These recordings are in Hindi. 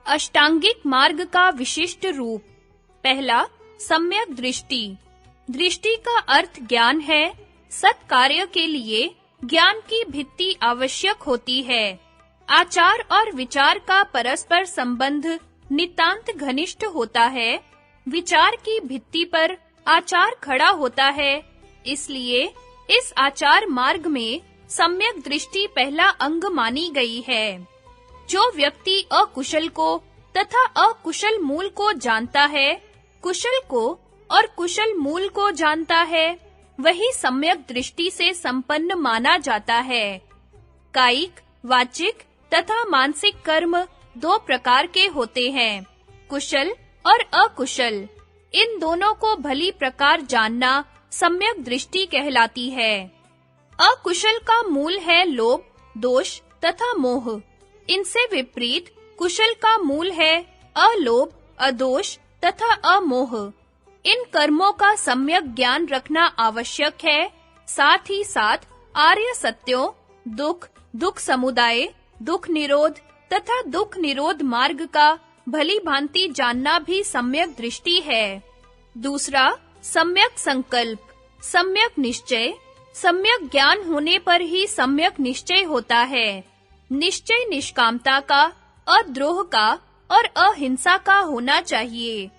अष्टांगिक मार्ग का विशिष्ट रूप। पहला, सम्यक दृष्टि। दृष्टि का अर्थ ज्ञान है। सत्कार्य के लिए ज्ञान की भित्ति आवश्यक होती है। आचार और विचार का परस्पर संबंध नितांत घनिष्ठ होता है। विचार की भित्ति पर आचार खड़ा होता है। इसलिए इस आचार मार्ग में सम्यक दृष्टि पहला अंग मानी गई है। जो व्यक्ति अकुशल को तथा अकुशल मूल को जानता है, कुशल को और कुशल मूल को जानता है, वही सम्यक दृष्टि से संपन्न माना जाता है। कायिक, वाचिक तथा मानसिक कर्म दो प्रकार के होते हैं, कुशल और अकुशल। इन दोनों को भली प्रकार जानना सम्यक दृष्टि कहलाती है। अकुशल का मूल है लोभ, दोष तथा मोह। इनसे विपरीत कुशल का मूल है अलोभ, अदोष तथा अमोह। इन कर्मों का सम्यक ज्ञान रखना आवश्यक है। साथ ही साथ आर्य सत्यों, दुख, दुख समुदाय, दुख निरोध तथा दुख निरोध मार्ग का भली भांति जानना भी सम्यक दृष्टि है। दूसरा, सम्यक संकल्प, सम्यक निश्चय। सम्यक ज्ञान होने पर ही सम्यक निश्चय होता है। निश्चय निष्कामता का, अद्रोह का और अहिंसा का होना चाहिए।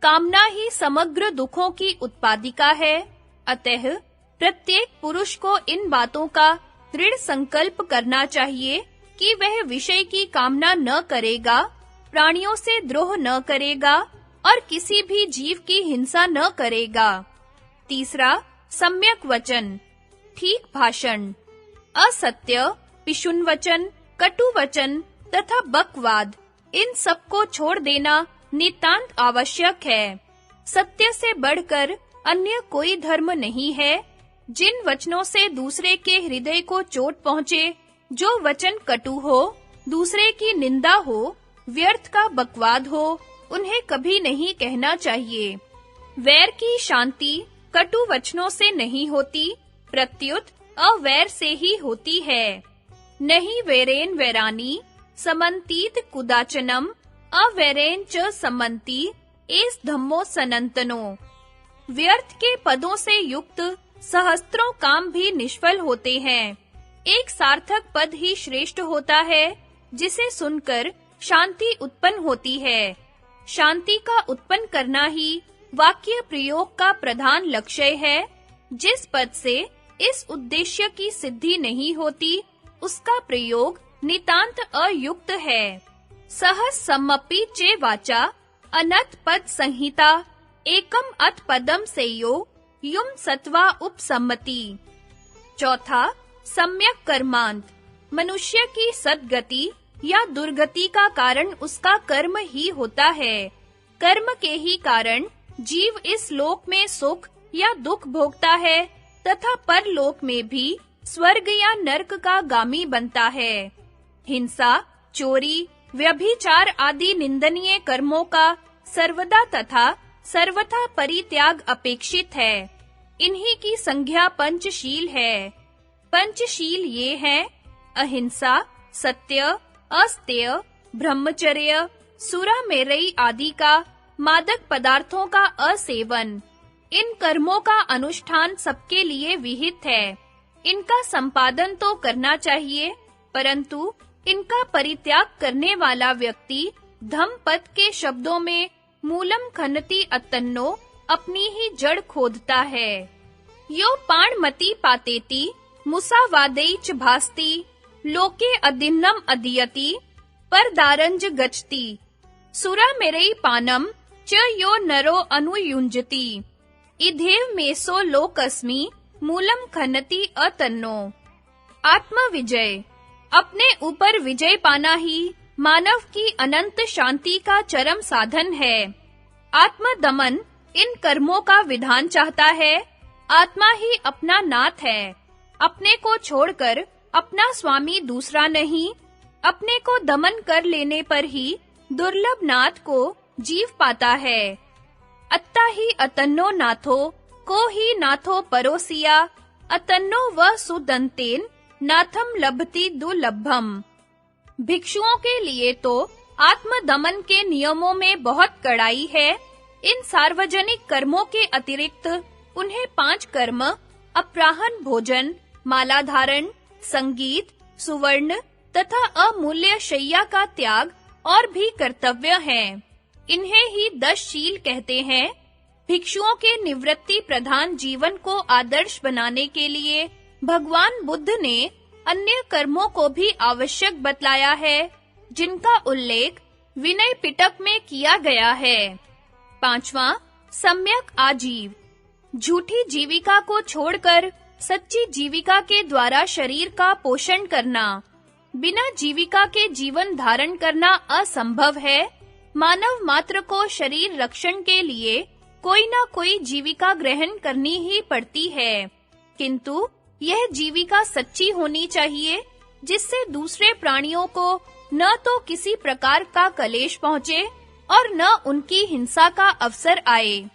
कामना ही समग्र दुखों की उत्पादिका है। अतः प्रत्येक पुरुष को इन बातों का दृढ़ संकल्प करना चाहिए कि वह विषय की कामना न करेगा, प्राणियों से द्रोह न करेगा और किसी भी जीव की हिंसा न करेगा। तीसरा, सम्यक वचन, ठीक भाषण। असत्य, पिशुन वचन, कटु वचन तथा बकवाद, इन सब को छोड़ देना नितांत आवश्यक है। सत्य से बढ़कर अन्य कोई धर्म नहीं है। जिन वचनों से दूसरे के हृदय को चोट पहुँचे, जो वचन कटु हो, दूसरे की निंदा हो, व्यर्थ का बकवाद हो, उन्हें कभी नहीं कहना चाहिए। वैर की शांति कटु वचनों से नहीं होती, प्रत्युत अवैर से ही होती है। नहीं वैरेन वैरानी समन्तीत कुदाचनम अवैरेन च समन्ति एस धम्मो सनंतनो। व्यर्थ के पदों से युक्त सहस्त्रों काम भी निष्फल होते हैं। एक सार्थक पद ही श्रेष्ठ होता है, जिसे सुनकर शांति उत्पन्न होती है। शांति का उत्पन्न करना ही वाक्य प्रयोग का प्रधान लक्ष्य है। जिस पद से इस उद्देश्य की सिद्धि नहीं होती, उसका प्रयोग नितांत अयुक्त है। सहस सम्मपि चे वाचा अनथ पद संहिता एकम अथ पदम सेयो युम सत्वा उपसम्मति। चौथा, सम्यक कर्मांत। मनुष्य की सद्गति या दुर्गति का कारण उसका कर्म ही होता है। कर्म के ही कारण जीव इस लोक में सुख या दुख भोगता है तथा परलोक में भी स्वर्ग या नरक का गामी बनता है। हिंसा, चोरी, व्यभिचार आदि निंदनीय कर्मों का सर्वदा तथा सर्वथा परित्याग अपेक्षित है। इन्हीं की संज्ञा पंचशील है। पंचशील ये हैं: अहिंसा, सत्य, अस्तेय, ब्रह्मचर्य, सुरामेरई आदि का मादक पदार्थों का असेवन। इन कर्मों का अनुष्ठान सबके लिए विहित है। इनका संपादन तो करना चाहिए, परंतु इनका परित्याग करने वाला व्यक्ति धम्मपद के शब्दों में मूलम खनति अतन्नो अपनी ही जड़ खोदता है। यो पाणमति पातेति मुसावादैच भास्ति लोके अदिन्नम अदियति परदारंज गच्छति सुरामेरई पानम च यो नरो अनुयुञ्जति इधेव मेसो लोकस्मि मूलम खनति अतन्नो। आत्म विजय, अपने ऊपर विजय पाना ही मानव की अनंत शांति का चरम साधन है। आत्मदमन इन कर्मों का विधान चाहता है। आत्मा ही अपना नाथ है। अपने को छोड़कर अपना स्वामी दूसरा नहीं। अपने को दमन कर लेने पर ही दुर्लभ नाथ को जीव पाता है। अत्ता ही अतन्नो नाथो को ही नाथो परोसिया अतन्नो व सुदंतेन नाथम लभति दुर्लभम। भिक्षुओं के लिए तो आत्मदमन के नियमों में बहुत कड़ाई है। इन सार्वजनिक कर्मों के अतिरिक्त उन्हें 5 कर्म अपराह्न भोजन, माला धारण, संगीत, सुवर्ण तथा अमूल्य शैया का त्याग और भी कर्तव्य हैं। इन्हें ही 10 शील कहते हैं। भिक्षुओं के निवृत्ति प्रधान जीवन को आदर्श बनाने के लिए भगवान बुद्ध ने अन्य कर्मों को भी आवश्यक बतलाया है, जिनका उल्लेख विनय पिटक में किया गया है। 5वां, सम्यक आजीव। झूठी जीविका को छोड़कर सच्ची जीविका के द्वारा शरीर का पोषण करना। बिना जीविका के जीवन धारण करना असंभव है। मानव मात्र को शरीर रक्षण के लिए कोई ना कोई जीविका ग्रहण करनी ही पड़ती है, किंतु यह जीविका सच्ची होनी चाहिए, जिससे दूसरे प्राणियों को न तो किसी प्रकार का कलेश पहुंचे और न उनकी हिंसा का अवसर आए।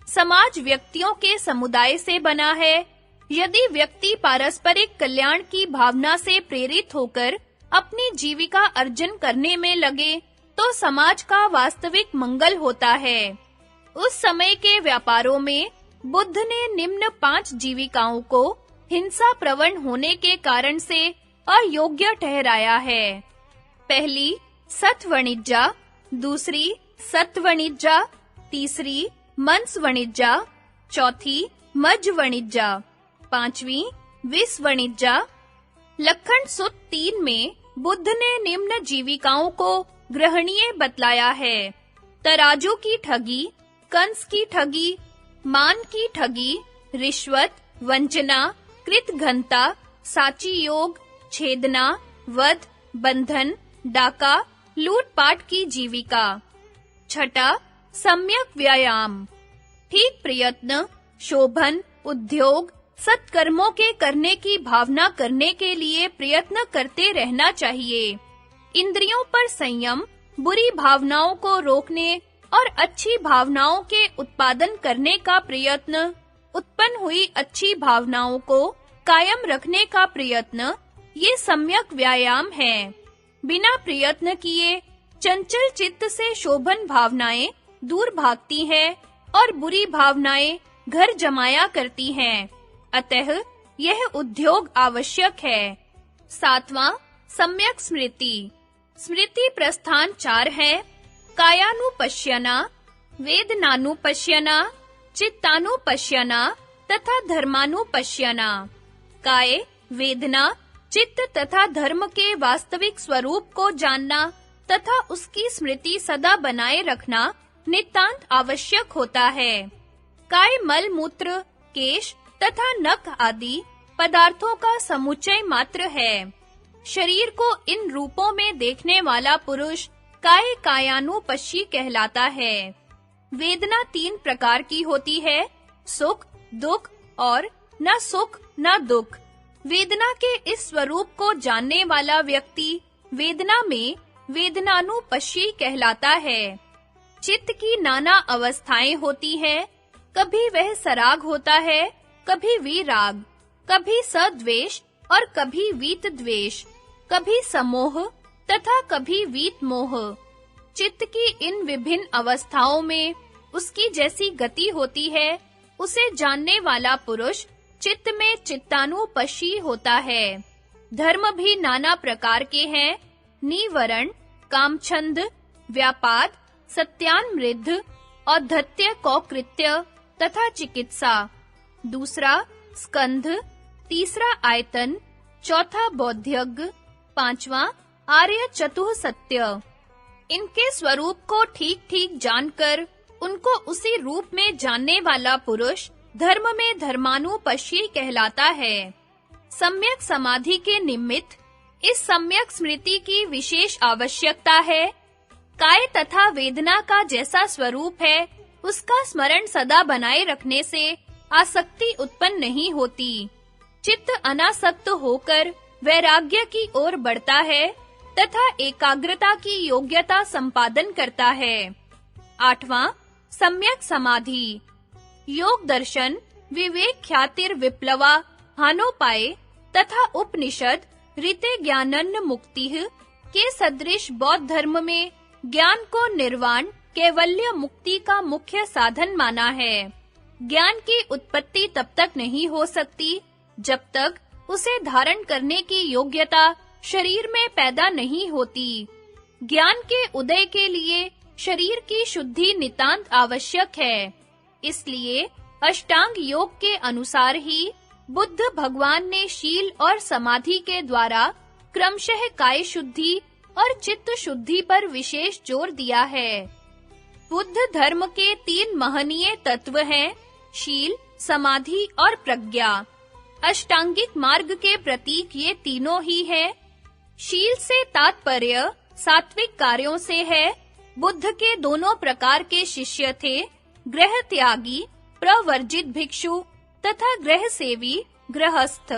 समाज व्यक्तियों के समुदाय से बना है। यदि व्यक्ति पारस्परिक कल्याण की भावना से प्रेरित होकर अपनी जीविका अर्जन करने में लगे, तो समाज का वास्तविक मंगल होता है। उस समय के व्यापारों में बुद्ध ने निम्न 5 जीविकाओं को हिंसा प्रवण होने के कारण से अयोग्य ठहराया है। पहली सत्वणिज्जा, दूसरी सत्वणिज्जा, तीसरी मंसवणिज्जा, चौथी मज्जवणिज्जा, 5वीं विसवणिज्जा। लक्खण सुत्त 3 में बुद्ध ने निम्न जीविकाओं को ग्रहणीय बतलाया है। तराजू की ठगी, कंस की ठगी, मान की ठगी, रिश्वत, वंचना, कृतघ्नता, साची योग, छेदना, वध, बंधन, डाका, लूटपाट की जीविका। छठा, सम्यक व्यायाम। ठीक प्रयत्न, शोभन, उद्योग, सत्कर्मों के करने की भावना करने के लिए प्रयत्न करते रहना चाहिए। इंद्रियों पर संयम, बुरी भावनाओं को रोकने और अच्छी भावनाओं के उत्पादन करने का प्रयत्न, उत्पन्न हुई अच्छी भावनाओं को कायम रखने का प्रयत्न, ये सम्यक व्यायाम है। बिना प्रयत्न किए चंचल चित्त से शोभन भावनाएं दूर भागती हैं और बुरी भावनाएं घर जमाया करती हैं। अतः यह उद्योग आवश्यक है। 7वां, सम्यक स्मृति। स्मृति प्रस्थान 4 है। कायानुपश्यना, वेदनानुपश्यना, चित्तानुपश्यना तथा धर्मानुपश्यना। काय, वेदना, चित्त तथा धर्म के वास्तविक स्वरूप को जानना तथा उसकी स्मृति सदा बनाए रखना नितांत आवश्यक होता है। काय मल मूत्र, केश तथा नख आदि पदार्थों का समुच्चय मात्र है। शरीर को इन रूपों में देखने वाला पुरुष काय कायानुपश्यी कहलाता है। वेदना 3 प्रकार की होती है, सुख, दुख और न सुख न दुख। वेदना के इस स्वरूप को जानने वाला व्यक्ति वेदना में वेदनानुपश्यी कहलाता है। चित्त की नाना अवस्थाएं होती हैं। कभी वह सराग होता है, कभी विराग, कभी सद्वेष और कभी वीत द्वेष, कभी समोह तथा कभी वीत मोह। चित्त की इन विभिन्न अवस्थाओं में उसकी जैसी गति होती है, उसे जानने वाला पुरुष चित्त में चित्तानुपश्यी होता है। धर्म भी नाना प्रकार के हैं, निवरण, कामछंद, व्यापाद, सत्यान्मृद्ध, औद्धत्य कौकृत्य तथा चिकित्सा। दूसरा स्कंध, तीसरा आयतन, चौथा बौद्ध्यज्ञ, 5वां आर्य चतुः सत्य। इनके स्वरूप को ठीक-ठीक जानकर उनको उसी रूप में जानने वाला पुरुष धर्म में धर्मानुपश्यी कहलाता है। सम्यक समाधि के निमित्त इस सम्यक स्मृति की विशेष आवश्यकता है। काय तथा वेदना का जैसा स्वरूप है, उसका स्मरण सदा बनाए रखने से आसक्ति उत्पन्न नहीं होती। चित्त अनासक्त होकर वैराग्य की ओर बढ़ता है तथा एकाग्रता की योग्यता संपादन करता है। 8वां, सम्यक समाधि। योग दर्शन, विवेक ख्यातिर विप्लवा, हानोपाय तथा उपनिषद रीते ज्ञानन्न मुक्तिः के सदृश बौद्ध धर्म में ज्ञान को निर्वाण कैवल्य मुक्ति का मुख्य साधन माना है। ज्ञान की उत्पत्ति तब तक नहीं हो सकती जब तक उसे धारण करने की योग्यता शरीर में पैदा नहीं होती। ज्ञान के उदय के लिए शरीर की शुद्धि नितांत आवश्यक है। इसलिए अष्टांग योग के अनुसार ही बुद्ध भगवान ने शील और समाधि के द्वारा क्रमशः काय शुद्धि और चित्त शुद्धि पर विशेष जोर दिया है। बुद्ध धर्म के 3 महनीय तत्व हैं, शील, समाधि और प्रज्ञा। अष्टांगिक मार्ग के प्रतीक ये तीनों ही हैं। शील से तात्पर्य सात्विक कार्यों से है। बुद्ध के दोनों प्रकार के शिष्य थे, गृह त्यागी, प्रवर्जित भिक्षु तथा गृह सेवी, गृहस्थ।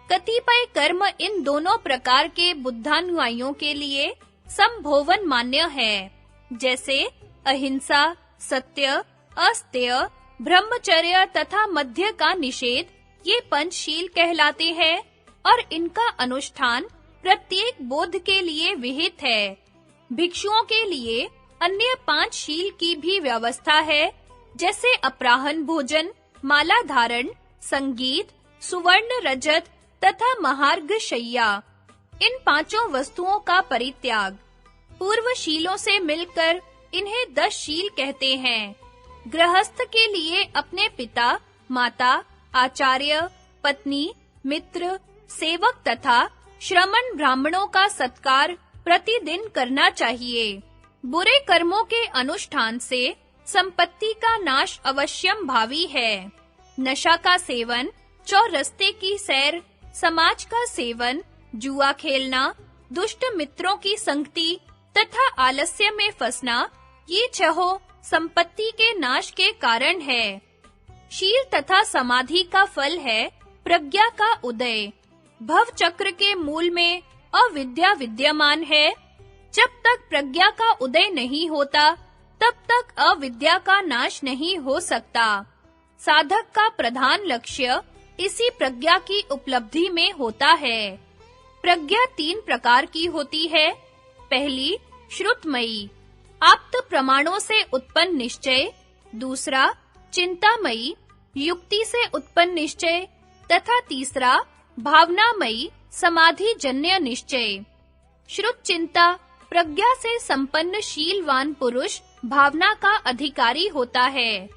कतिपय कर्म इन दोनों प्रकार के बुद्धानुयायियों के लिए संभोवन मान्य है, जैसे अहिंसा, सत्य, अस्तेय, ब्रह्मचर्य तथा मध्य का निषेध, ये पंचशील कहलाते हैं और इनका अनुष्ठान प्रत्येक बोध के लिए विहित है। भिक्षुओं के लिए अन्य 5 शील की भी व्यवस्था है, जैसे अपराह्न भोजन, माला धारण, संगीत, सुवर्ण रजत तथा महार्घ शय्या। इन 5 वस्तुओं का परित्याग। पूर्व शीलों से मिलकर इन्हें 10 शील कहते हैं। गृहस्थ के लिए अपने पिता, माता, आचार्य, पत्नी, मित्र, सेवक तथा श्रमण ब्राह्मणों का सत्कार प्रतिदिन करना चाहिए। बुरे कर्मों के अनुष्ठान से संपत्ति का नाश अवश्यम भावी है। नशा का सेवन, चौरस्ते की सैर, समाज का सेवन, जुआ खेलना, दुष्ट मित्रों की संगति तथा आलस्य में फंसना, ये 6 संपत्ति के नाश के कारण है। शील तथा समाधि का फल है प्रज्ञा का उदय। भव चक्र के मूल में अविद्या विद्यमान है। जब तक प्रज्ञा का उदय नहीं होता, तब तक अविद्या का नाश नहीं हो सकता। साधक का प्रधान लक्ष्य इसी प्रज्ञा की उपलब्धि में होता है। प्रज्ञा 3 प्रकार की होती है। पहली, श्रुतमयी, आप्त प्रमाणों से उत्पन्न निश्चय। दूसरा, चिंतामयी, युक्ति से उत्पन्न निश्चय। तथा तीसरा, भावनामयी, समाधि जन्य निश्चय। श्रुत चिंता, प्रज्ञा से संपन्न शीलवान पुरुष भावना का अधिकारी होता है।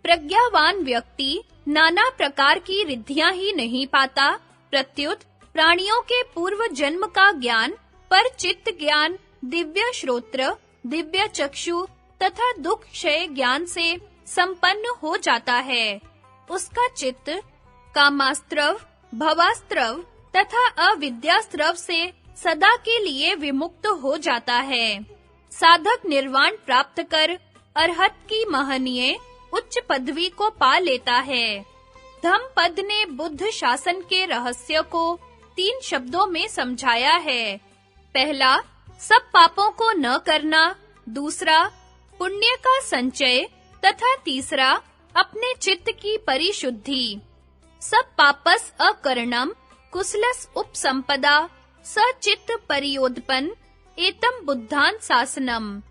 प्रज्ञावान व्यक्ति नाना प्रकार की रिद्धियां ही नहीं पाता, प्रत्युत प्राणियों के पूर्व जन्म का ज्ञान, पर चित्त ज्ञान, दिव्य श्रोत्र, दिव्य चक्षु तथा दुख क्षय ज्ञान से संपन्न हो जाता है। उसका चित्त कामास्त्रव, भवास्त्रव तथा अविद्यास्त्रव से सदा के लिए विमुक्त हो जाता है। साधक निर्वाण प्राप्त कर अरहत की महनीय उच्च पदवी को पा लेता है। धम्मपद ने बुद्ध शासन के रहस्य को 3 शब्दों में समझाया है। पहला, सब पापों को न करना। दूसरा, पुण्य का संचय। तथा तीसरा, अपने चित्त की परिशुद्धि। सब पापस अकरणम, कुशलस उपसंपदा, सचित्त परियोदपन, एतम बुद्धान शासनम।